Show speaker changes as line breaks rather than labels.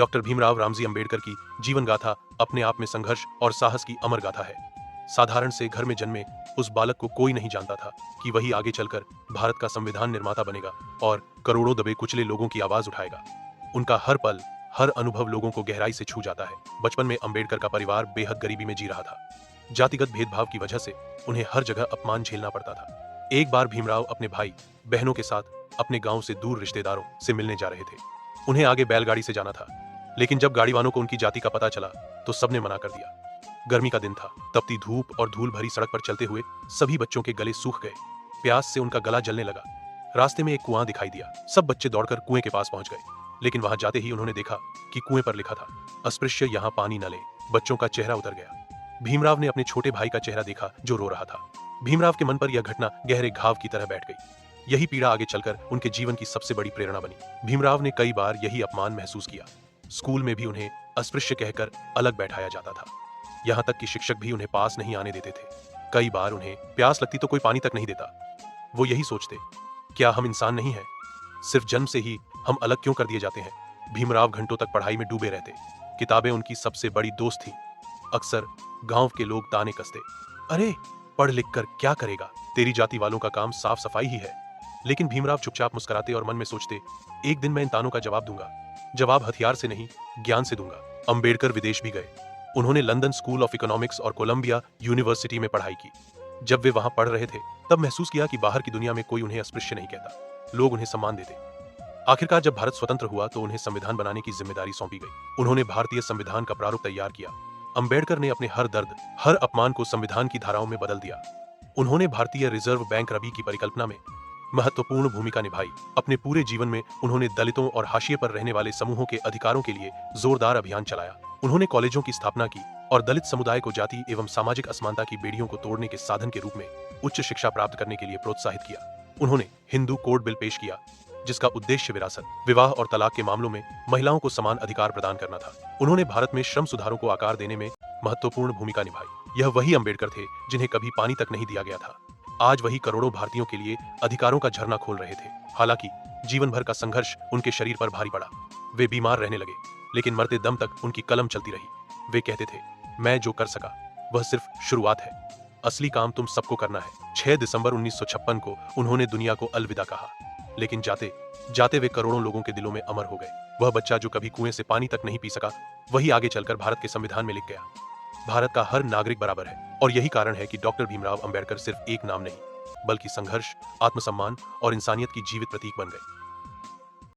Doctor Bhimrao Ramji Ambedkar की जीवन गाथा अपने आप में संघर्ष और साहस की अमर गाथा है। साधारण से घर में जन्मे उस बालक को कोई नहीं जानता था कि वही आगे चलकर भारत का संविधान निर्माता बनेगा और करोड़ों दबे कुचले लोगों की आवाज उठाएगा। उनका हर पल, हर अनुभव लोगों को गहराई से छू जाता है। बचपन में अंबेडकर का परिवार बेहद गरीबी में जी रहा था। जातिगत भेदभाव की वजह से उन्हें हर जगह अपमान झेलना पड़ता था। एक बार भीमराव अपने भाई बहनों के साथ अपने गांव से दूर रिश्तेदारों से मिलने जा रहे थे। उन्हें आगे बैलगाड़ी से जाना था, लेकिन जब गाड़ी वालों को उनकी जाति का पता चला तो सबने मना कर दिया। गर्मी का दिन था, तपती धूप और धूल भरी सड़क पर चलते हुए सभी बच्चों के गले सूख गए। प्यास से उनका गला जलने लगा। रास्ते में एक कुआं दिखाई दिया। सब बच्चे दौड़कर कुएं के पास पहुंच गए, लेकिन वहां जाते ही उन्होंने देखा कि कुएं पर लिखा था, अस्पृश्य यहाँ पानी न ले। बच्चों का चेहरा उतर गया। भीमराव ने अपने छोटे भाई का चेहरा देखा जो रो रहा था। भीमराव के मन पर यह घटना गहरे घाव की तरह बैठ गई। यही पीड़ा आगे चलकर उनके जीवन की सबसे बड़ी प्रेरणा बनी। भीमराव ने कई बार यही अपमान महसूस किया। स्कूल में भी उन्हें अस्पृश्य कहकर अलग बैठाया जाता था। यहाँ तक कि शिक्षक भी उन्हें पास नहीं आने देते थे। कई बार उन्हें प्यास लगती तो कोई पानी तक नहीं देता। वो यही सोचते, क्या हम इंसान नहीं हैं? सिर्फ जन्म से ही हम अलग क्यों कर दिए जाते हैं? भीमराव घंटों तक पढ़ाई में डूबे रहते। किताबें उनकी सबसे बड़ी दोस्त थी। अक्सर गांव के लोग ताने कसते, अरे पढ़ लिख कर क्या करेगा, तेरी जाति वालों का काम साफ सफाई ही है। लेकिन भीमराव चुपचाप मुस्कुराते और मन में सोचते, एक दिन मैं इन तानों का जवाब दूंगा। जवाब हथियार से नहीं, ज्ञान से दूंगा। अंबेडकर विदेश भी गए। उन्होंने लंदन स्कूल ऑफ इकोनॉमिक्स और कोलंबिया यूनिवर्सिटी में पढ़ाई की। जब वे वहां पढ़ रहे थे तब महसूस किया कि बाहर की दुनिया में कोई उन्हें अस्पृश्य नहीं कहता। लोग उन्हें सम्मान देते। आखिरकार जब भारत स्वतंत्र हुआ तो उन्हें संविधान बनाने की जिम्मेदारी सौंपी गई। उन्होंने भारतीय संविधान का प्रारूप तैयार किया। अंबेडकर ने अपने हर दर्द, हर अपमान को संविधान की धाराओं में बदल दिया। उन्होंने भारतीय रिजर्व बैंक रबी की परिकल्पना में महत्वपूर्ण भूमिका निभाई। अपने पूरे जीवन में उन्होंने दलितों और हाशिए पर रहने वाले समूहों के अधिकारों के लिए जोरदार अभियान चलाया। उन्होंने कॉलेजों की स्थापना की और दलित समुदाय को जाति एवं सामाजिक असमानता की बेड़ियों को तोड़ने के साधन के रूप में उच्च शिक्षा प्राप्त करने के लिए प्रोत्साहित किया। उन्होंने हिंदू कोड बिल पेश किया, जिसका उद्देश्य विरासत, विवाह और तलाक के मामलों में महिलाओं को समान अधिकार प्रदान करना था। उन्होंने भारत में श्रम सुधारों को आकार देने में महत्वपूर्ण भूमिका निभाई। यह वही अंबेडकर थे जिन्हें कभी पानी तक नहीं दिया गया था। आज वही करोड़ों भारतीयों के लिए अधिकारों का झरना खोल रहे थे। हालांकि जीवन भर का संघर्ष उनके शरीर पर भारी पड़ा। वे बीमार रहने लगे, लेकिन मरते दम तक उनकी कलम चलती रही। वे कहते थे, मैं जो कर सका वह सिर्फ शुरुआत है, असली काम तुम सबको करना है। 6 दिसंबर 1956 को उन्होंने दुनिया को अलविदा कहा, लेकिन जाते जाते वे करोड़ों लोगों के दिलों में अमर हो गए। वह बच्चा जो कभी कुएं से पानी तक नहीं पी सका, वही आगे चलकर भारत के संविधान में लिख गया, भारत का हर नागरिक बराबर है। और यही कारण है कि डॉक्टर भीमराव अंबेडकर सिर्फ एक नाम नहीं, बल्कि संघर्ष, आत्मसम्मान और इंसानियत की जीवित प्रतीक बन गए।